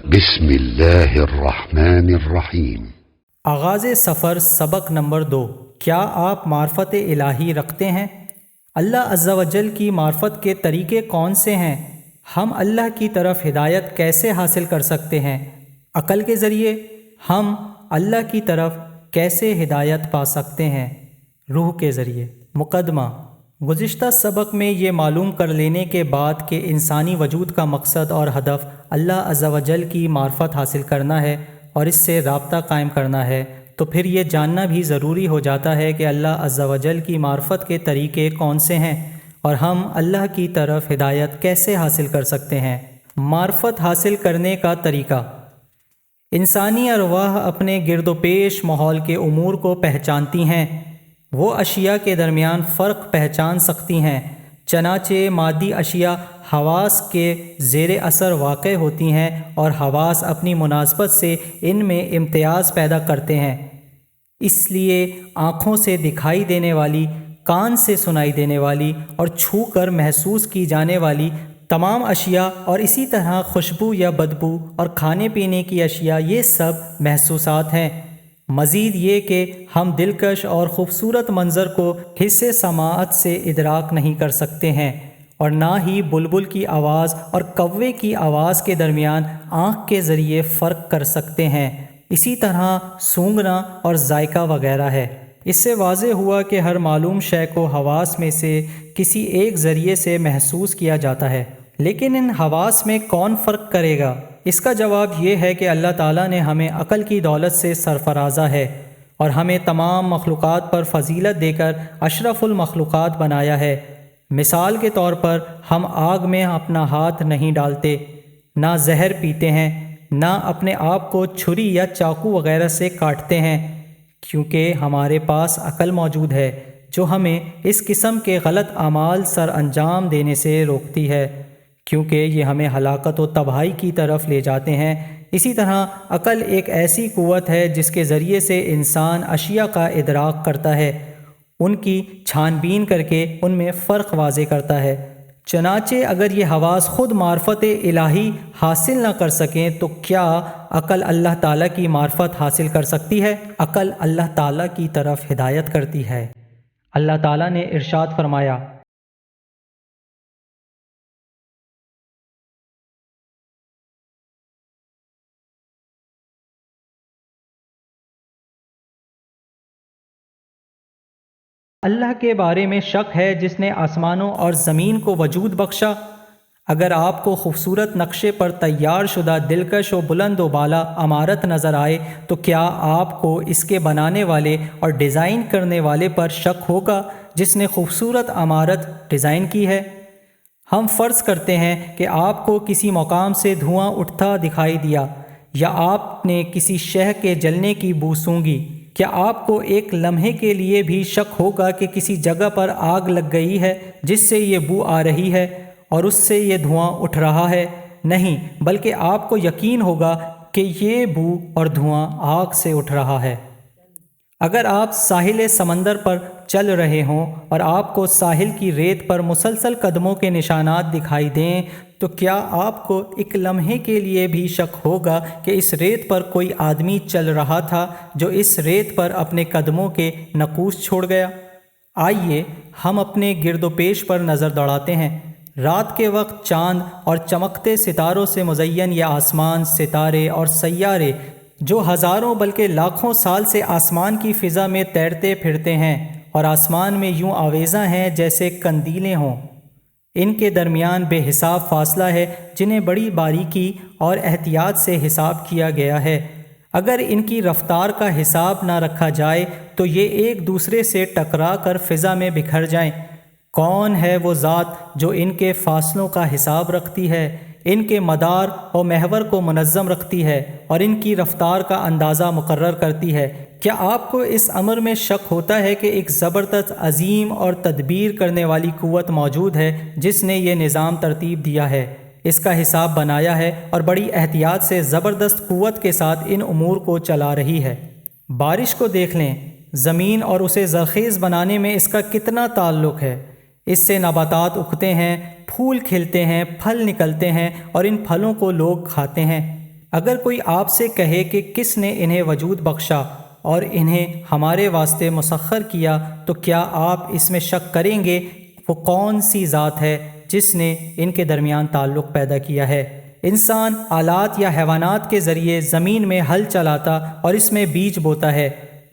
بسم اللہ الرحمن الرحیم۔ آغاز سفر سبق نمبر 2۔ کیا آپ معرفت الہی رکھتے ہیں؟ اللہ عز و جل کی معرفت کے طریقے کون سے ہیں؟ ہم اللہ کی طرف ہدایت کیسے حاصل کر سکتے ہیں؟ عقل کے ذریعے ہم اللہ کی طرف کیسے ہدایت پا سکتے ہیں؟ روح کے ذریعے۔ مقدمہ: گزشتہ سبق میں یہ معلوم کر لینے کے بعد کہ انسانی وجود کا مقصد اور ہدف اللہ عز و جل کی معرفت حاصل کرنا ہے اور اس سے رابطہ قائم کرنا ہے، تو پھر یہ جاننا بھی ضروری ہو جاتا ہے کہ اللہ عز و جل کی معرفت کے طریقے کون سے ہیں اور ہم اللہ کی طرف ہدایت کیسے حاصل کر سکتے ہیں۔ معرفت حاصل کرنے کا طریقہ: انسانی ارواح اپنے گرد و پیش ماحول کے امور کو پہچانتی ہیں۔ وہ اشیاء کے درمیان فرق پہچان سکتی ہیں، چنانچہ مادی اشیاء حواس کے زیر اثر واقع ہوتی ہیں اور حواس اپنی مناسبت سے ان میں امتیاز پیدا کرتے ہیں۔ اس لیے آنکھوں سے دکھائی دینے والی، کان سے سنائی دینے والی اور چھو کر محسوس کی جانے والی تمام اشیاء اور اسی طرح خوشبو یا بدبو اور کھانے پینے کی اشیاء، یہ سب محسوسات ہیں۔ مزید یہ کہ ہم دلکش اور خوبصورت منظر کو حس سماعت سے ادراک نہیں کر سکتے ہیں اور نہ ہی بلبل کی آواز اور کوے کی آواز کے درمیان آنکھ کے ذریعے فرق کر سکتے ہیں۔ اسی طرح سونگھنا اور ذائقہ وغیرہ ہے۔ اس سے واضح ہوا کہ ہر معلوم شے کو حواس میں سے کسی ایک ذریعے سے محسوس کیا جاتا ہے، لیکن ان حواس میں کون فرق کرے گا؟ اس کا جواب یہ ہے کہ اللہ تعالیٰ نے ہمیں عقل کی دولت سے سرفرازہ ہے اور ہمیں تمام مخلوقات پر فضیلت دے کر اشرف المخلوقات بنایا ہے۔ مثال کے طور پر ہم آگ میں اپنا ہاتھ نہیں ڈالتے، نہ زہر پیتے ہیں، نہ اپنے آپ کو چھری یا چاقو وغیرہ سے کاٹتے ہیں، کیونکہ ہمارے پاس عقل موجود ہے جو ہمیں اس قسم کے غلط اعمال سر انجام دینے سے روکتی ہے، کیونکہ یہ ہمیں ہلاکت و تباہی کی طرف لے جاتے ہیں۔ اسی طرح عقل ایک ایسی قوت ہے جس کے ذریعے سے انسان اشیاء کا ادراک کرتا ہے، ان کی چھان بین کر کے ان میں فرق واضح کرتا ہے۔ چنانچہ اگر یہ حواس خود معرفت الہی حاصل نہ کر سکیں تو کیا عقل اللہ تعالیٰ کی معرفت حاصل کر سکتی ہے؟ عقل اللہ تعالیٰ کی طرف ہدایت کرتی ہے۔ اللہ تعالیٰ نے ارشاد فرمایا: اللہ کے بارے میں شک ہے جس نے آسمانوں اور زمین کو وجود بخشا۔ اگر آپ کو خوبصورت نقشے پر تیار شدہ دلکش و بلند و بالا عمارت نظر آئے تو کیا آپ کو اس کے بنانے والے اور ڈیزائن کرنے والے پر شک ہوگا جس نے خوبصورت عمارت ڈیزائن کی ہے؟ ہم فرض کرتے ہیں کہ آپ کو کسی مقام سے دھواں اٹھتا دکھائی دیا یا آپ نے کسی شے کے جلنے کی بو سونگھی۔ کیا آپ کو ایک لمحے کے لیے بھی شک ہوگا کہ کسی جگہ پر آگ لگ گئی ہے جس سے یہ بو آ رہی ہے اور اس سے یہ دھواں اٹھ رہا ہے؟ نہیں، بلکہ آپ کو یقین ہوگا کہ یہ بو اور دھواں آگ سے اٹھ رہا ہے۔ اگر آپ ساحل سمندر پر چل رہے ہوں اور آپ کو ساحل کی ریت پر مسلسل قدموں کے نشانات دکھائی دیں تو کیا آپ کو ایک لمحے کے لیے بھی شک ہوگا کہ اس ریت پر کوئی آدمی چل رہا تھا جو اس ریت پر اپنے قدموں کے نقوش چھوڑ گیا؟ آئیے ہم اپنے گرد و پیش پر نظر دوڑاتے ہیں۔ رات کے وقت چاند اور چمکتے ستاروں سے مزین یہ آسمان، ستارے اور سیارے جو ہزاروں بلکہ لاکھوں سال سے آسمان کی فضا میں تیرتے پھرتے ہیں اور آسمان میں یوں آویزاں ہیں جیسے قندیلیں ہوں، ان کے درمیان بے حساب فاصلہ ہے جنہیں بڑی باریکی اور احتیاط سے حساب کیا گیا ہے۔ اگر ان کی رفتار کا حساب نہ رکھا جائے تو یہ ایک دوسرے سے ٹکرا کر فضا میں بکھر جائیں۔ کون ہے وہ ذات جو ان کے فاصلوں کا حساب رکھتی ہے، ان کے مدار و محور کو منظم رکھتی ہے اور ان کی رفتار کا اندازہ مقرر کرتی ہے؟ کیا آپ کو اس امر میں شک ہوتا ہے کہ ایک زبردست، عظیم اور تدبیر کرنے والی قوت موجود ہے جس نے یہ نظام ترتیب دیا ہے، اس کا حساب بنایا ہے اور بڑی احتیاط سے زبردست قوت کے ساتھ ان امور کو چلا رہی ہے؟ بارش کو دیکھ لیں، زمین اور اسے زرخیز بنانے میں اس کا کتنا تعلق ہے۔ اس سے نباتات اگتے ہیں، پھول کھلتے ہیں، پھل نکلتے ہیں اور ان پھلوں کو لوگ کھاتے ہیں۔ اگر کوئی آپ سے کہے کہ کس نے انہیں وجود بخشا اور انہیں ہمارے واسطے مسخر کیا، تو کیا آپ اس میں شک کریں گے وہ کون سی ذات ہے جس نے ان کے درمیان تعلق پیدا کیا ہے؟ انسان آلات یا حیوانات کے ذریعے زمین میں ہل چلاتا اور اس میں بیج بوتا ہے،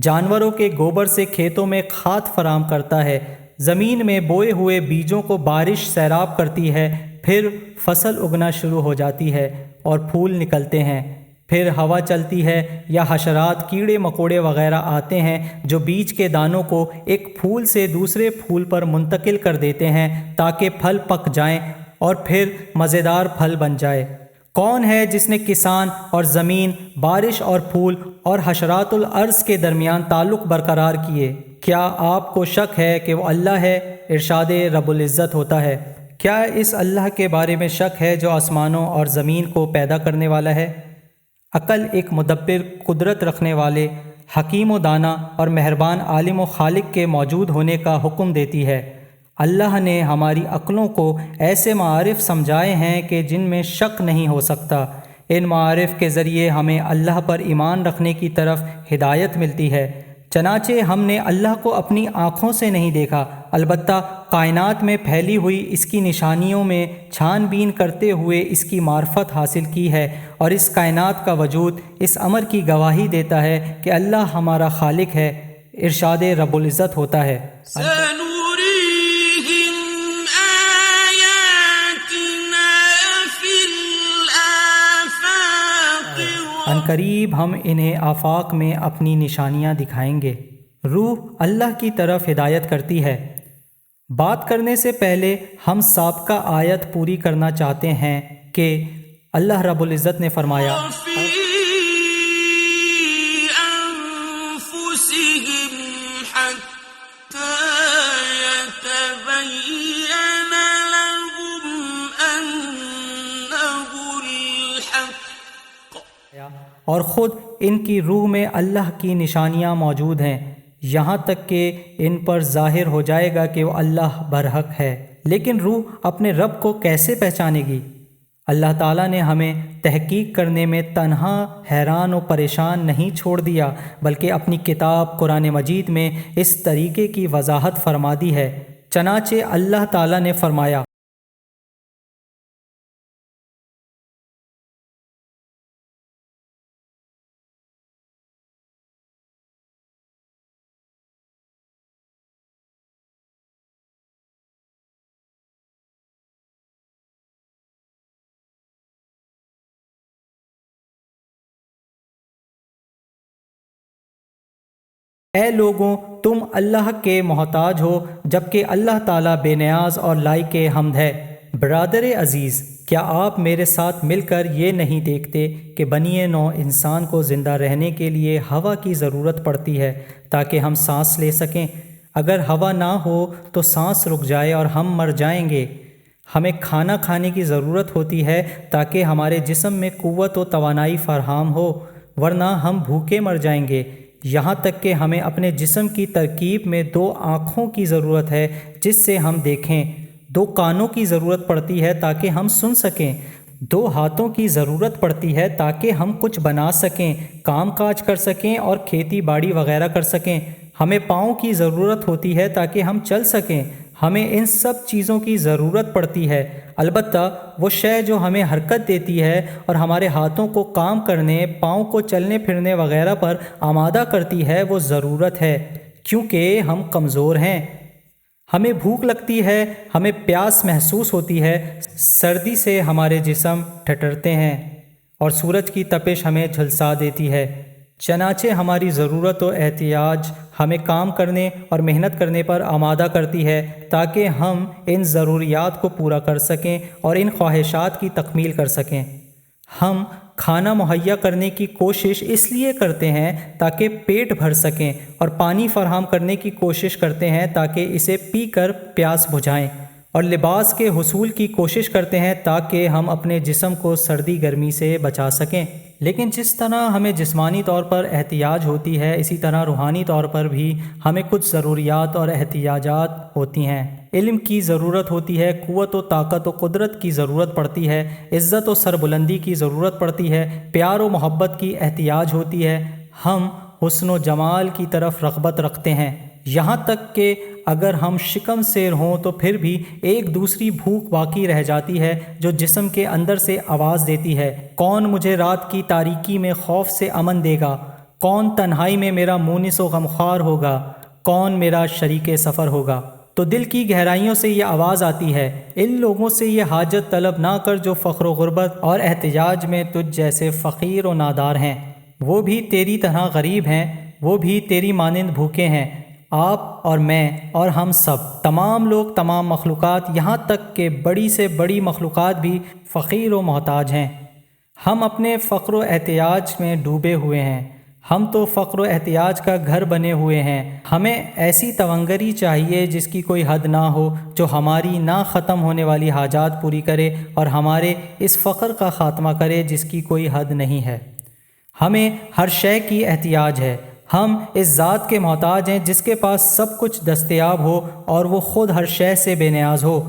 جانوروں کے گوبر سے کھیتوں میں کھاد فراہم کرتا ہے، زمین میں بوئے ہوئے بیجوں کو بارش سیراب کرتی ہے، پھر فصل اگنا شروع ہو جاتی ہے اور پھول نکلتے ہیں، پھر ہوا چلتی ہے یا حشرات کیڑے مکوڑے وغیرہ آتے ہیں جو بیج کے دانوں کو ایک پھول سے دوسرے پھول پر منتقل کر دیتے ہیں تاکہ پھل پک جائیں اور پھر مزیدار پھل بن جائے۔ کون ہے جس نے کسان اور زمین، بارش اور پھول اور حشرات الارض کے درمیان تعلق برقرار کیے؟ کیا آپ کو شک ہے کہ وہ اللہ ہے؟ ارشاد رب العزت ہوتا ہے، کیا اس اللہ کے بارے میں شک ہے جو آسمانوں اور زمین کو پیدا کرنے والا ہے؟ عقل ایک مدبر، قدرت رکھنے والے، حکیم و دانا اور مہربان عالم و خالق کے موجود ہونے کا حکم دیتی ہے۔ اللہ نے ہماری عقلوں کو ایسے معارف سمجھائے ہیں کہ جن میں شک نہیں ہو سکتا۔ ان معارف کے ذریعے ہمیں اللہ پر ایمان رکھنے کی طرف ہدایت ملتی ہے۔ چنانچہ ہم نے اللہ کو اپنی آنکھوں سے نہیں دیکھا، البتہ کائنات میں پھیلی ہوئی اس کی نشانیوں میں چھان بین کرتے ہوئے اس کی معرفت حاصل کی ہے، اور اس کائنات کا وجود اس امر کی گواہی دیتا ہے کہ اللہ ہمارا خالق ہے۔ ارشاد رب العزت ہوتا ہے، عنقریب ہم انہیں آفاق میں اپنی نشانیاں دکھائیں گے۔ روح اللہ کی طرف ہدایت کرتی ہے۔ بات کرنے سے پہلے ہم سابقہ آیت پوری کرنا چاہتے ہیں کہ اللہ رب العزت نے فرمایا، اور خود ان کی روح میں اللہ کی نشانیاں موجود ہیں، یہاں تک کہ ان پر ظاہر ہو جائے گا کہ وہ اللہ برحق ہے۔ لیکن روح اپنے رب کو کیسے پہچانے گی؟ اللہ تعالیٰ نے ہمیں تحقیق کرنے میں تنہا حیران و پریشان نہیں چھوڑ دیا، بلکہ اپنی کتاب قرآن مجید میں اس طریقے کی وضاحت فرما دی ہے۔ چنانچہ اللہ تعالیٰ نے فرمایا، اے لوگوں، تم اللہ کے محتاج ہو جبکہ اللہ تعالیٰ بے نیاز اور لائق حمد ہے۔ برادر عزیز، کیا آپ میرے ساتھ مل کر یہ نہیں دیکھتے کہ بنی نوع انسان کو زندہ رہنے کے لیے ہوا کی ضرورت پڑتی ہے تاکہ ہم سانس لے سکیں؟ اگر ہوا نہ ہو تو سانس رک جائے اور ہم مر جائیں گے۔ ہمیں کھانا کھانے کی ضرورت ہوتی ہے تاکہ ہمارے جسم میں قوت و توانائی فراہم ہو، ورنہ ہم بھوکے مر جائیں گے۔ یہاں تک کہ ہمیں اپنے جسم کی ترکیب میں 2 آنکھوں کی ضرورت ہے جس سے ہم دیکھیں، 2 کانوں کی ضرورت پڑتی ہے تاکہ ہم سن سکیں، 2 ہاتھوں کی ضرورت پڑتی ہے تاکہ ہم کچھ بنا سکیں، کام کاج کر سکیں اور کھیتی باڑی وغیرہ کر سکیں۔ ہمیں پاؤں کی ضرورت ہوتی ہے تاکہ ہم چل سکیں۔ ہمیں ان سب چیزوں کی ضرورت پڑتی ہے، البتہ وہ شے جو ہمیں حرکت دیتی ہے اور ہمارے ہاتھوں کو کام کرنے، پاؤں کو چلنے پھرنے وغیرہ پر آمادہ کرتی ہے، وہ ضرورت ہے، کیونکہ ہم کمزور ہیں۔ ہمیں بھوک لگتی ہے، ہمیں پیاس محسوس ہوتی ہے، سردی سے ہمارے جسم ٹھٹرتے ہیں اور سورج کی تپش ہمیں جھلسا دیتی ہے۔ چنانچہ ہماری ضرورت و احتیاج ہمیں کام کرنے اور محنت کرنے پر آمادہ کرتی ہے تاکہ ہم ان ضروریات کو پورا کر سکیں اور ان خواہشات کی تکمیل کر سکیں۔ ہم کھانا مہیا کرنے کی کوشش اس لیے کرتے ہیں تاکہ پیٹ بھر سکیں، اور پانی فراہم کرنے کی کوشش کرتے ہیں تاکہ اسے پی کر پیاس بجھائیں، اور لباس کے حصول کی کوشش کرتے ہیں تاکہ ہم اپنے جسم کو سردی گرمی سے بچا سکیں۔ لیکن جس طرح ہمیں جسمانی طور پر احتیاج ہوتی ہے، اسی طرح روحانی طور پر بھی ہمیں کچھ ضروریات اور احتیاجات ہوتی ہیں۔ علم کی ضرورت ہوتی ہے، قوت و طاقت و قدرت کی ضرورت پڑتی ہے، عزت و سربلندی کی ضرورت پڑتی ہے، پیار و محبت کی احتیاج ہوتی ہے، ہم حسن و جمال کی طرف رغبت رکھتے ہیں، یہاں تک کہ اگر ہم شکم سیر ہوں تو پھر بھی ایک دوسری بھوک باقی رہ جاتی ہے جو جسم کے اندر سے آواز دیتی ہے، کون مجھے رات کی تاریکی میں خوف سے امن دے گا، کون تنہائی میں میرا مونس و غمخوار ہوگا، کون میرا شریک سفر ہوگا۔ تو دل کی گہرائیوں سے یہ آواز آتی ہے، ان لوگوں سے یہ حاجت طلب نہ کر جو فقر و غربت اور احتجاج میں تجھ جیسے فقیر و نادار ہیں، وہ بھی تیری طرح غریب ہیں، وہ بھی تیری مانند بھوکے ہیں، آپ اور میں اور ہم سب، تمام لوگ، تمام مخلوقات، یہاں تک کہ بڑی سے بڑی مخلوقات بھی فقیر و محتاج ہیں۔ ہم اپنے فقر و احتیاج میں ڈوبے ہوئے ہیں، ہم تو فقر و احتیاج کا گھر بنے ہوئے ہیں۔ ہمیں ایسی تونگری چاہیے جس کی کوئی حد نہ ہو، جو ہماری نہ ختم ہونے والی حاجات پوری کرے اور ہمارے اس فقر کا خاتمہ کرے جس کی کوئی حد نہیں ہے۔ ہمیں ہر شے کی احتیاج ہے، ہم اس ذات کے محتاج ہیں جس کے پاس سب کچھ دستیاب ہو اور وہ خود ہر شے سے بے نیاز ہو۔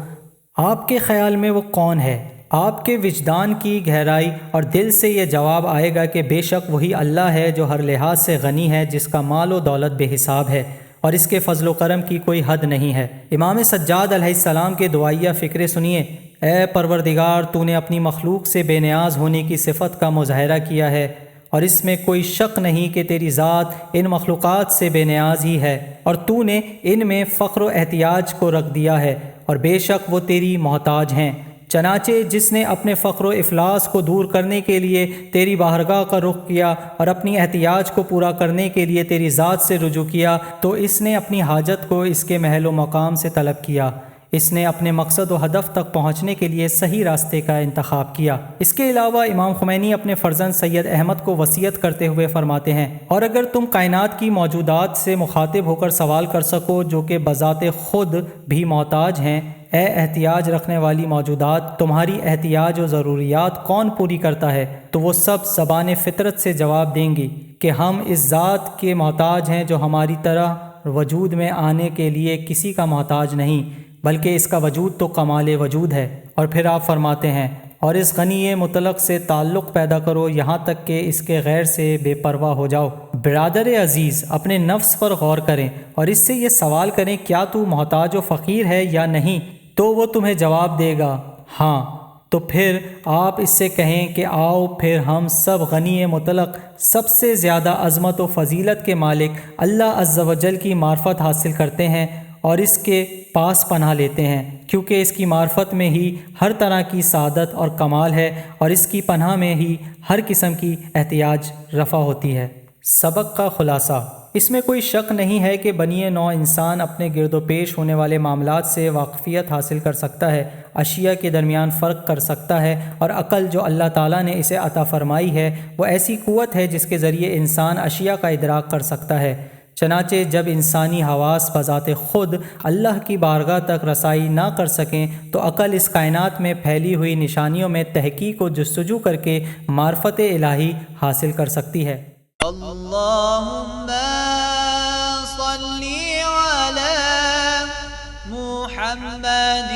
آپ کے خیال میں وہ کون ہے؟ آپ کے وجدان کی گہرائی اور دل سے یہ جواب آئے گا کہ بے شک وہی اللہ ہے جو ہر لحاظ سے غنی ہے، جس کا مال و دولت بے حساب ہے اور اس کے فضل و کرم کی کوئی حد نہیں ہے۔ امام سجاد علیہ السلام کے دعائیہ فکرے سنیے: اے پروردگار، تو نے اپنی مخلوق سے بے نیاز ہونے کی صفت کا مظاہرہ کیا ہے، اور اس میں کوئی شک نہیں کہ تیری ذات ان مخلوقات سے بے نیاز ہی ہے، اور تو نے ان میں فقر و احتیاج کو رکھ دیا ہے، اور بے شک وہ تیری محتاج ہیں۔ چنانچہ جس نے اپنے فقر و افلاس کو دور کرنے کے لیے تیری بارگاہ کا رخ کیا اور اپنی احتیاج کو پورا کرنے کے لیے تیری ذات سے رجوع کیا، تو اس نے اپنی حاجت کو اس کے محل و مقام سے طلب کیا، اس نے اپنے مقصد و ہدف تک پہنچنے کے لیے صحیح راستے کا انتخاب کیا۔ اس کے علاوہ امام خمینی اپنے فرزند سید احمد کو وصیت کرتے ہوئے فرماتے ہیں: اور اگر تم کائنات کی موجودات سے مخاطب ہو کر سوال کر سکو جو کہ بذات خود بھی محتاج ہیں، اے احتیاج رکھنے والی موجودات، تمہاری احتیاج و ضروریات کون پوری کرتا ہے؟ تو وہ سب زبان فطرت سے جواب دیں گی کہ ہم اس ذات کے محتاج ہیں جو ہماری طرح وجود میں آنے کے لیے کسی کا محتاج نہیں، بلکہ اس کا وجود تو کمال وجود ہے۔ اور پھر آپ فرماتے ہیں: اور اس غنی مطلق سے تعلق پیدا کرو یہاں تک کہ اس کے غیر سے بے پرواہ ہو جاؤ۔ برادر عزیز، اپنے نفس پر غور کریں اور اس سے یہ سوال کریں: کیا تو محتاج و فقیر ہے یا نہیں؟ تو وہ تمہیں جواب دے گا ہاں، تو پھر آپ اس سے کہیں کہ آؤ پھر ہم سب غنی مطلق، سب سے زیادہ عظمت و فضیلت کے مالک اللہ عز و جل کی معرفت حاصل کرتے ہیں اور اس کے پاس پناہ لیتے ہیں، کیونکہ اس کی معرفت میں ہی ہر طرح کی سعادت اور کمال ہے، اور اس کی پناہ میں ہی ہر قسم کی احتیاج رفع ہوتی ہے۔ سبق کا خلاصہ: اس میں کوئی شک نہیں ہے کہ بنی نوع انسان اپنے گرد و پیش ہونے والے معاملات سے واقفیت حاصل کر سکتا ہے، اشیاء کے درمیان فرق کر سکتا ہے، اور عقل جو اللہ تعالیٰ نے اسے عطا فرمائی ہے وہ ایسی قوت ہے جس کے ذریعے انسان اشیاء کا ادراک کر سکتا ہے۔ چنانچہ جب انسانی حواس بذات خود اللہ کی بارگاہ تک رسائی نہ کر سکیں تو عقل اس کائنات میں پھیلی ہوئی نشانیوں میں تحقیق و جستجو کر کے معرفت الہی حاصل کر سکتی ہے۔ اللہم صلی علی محمد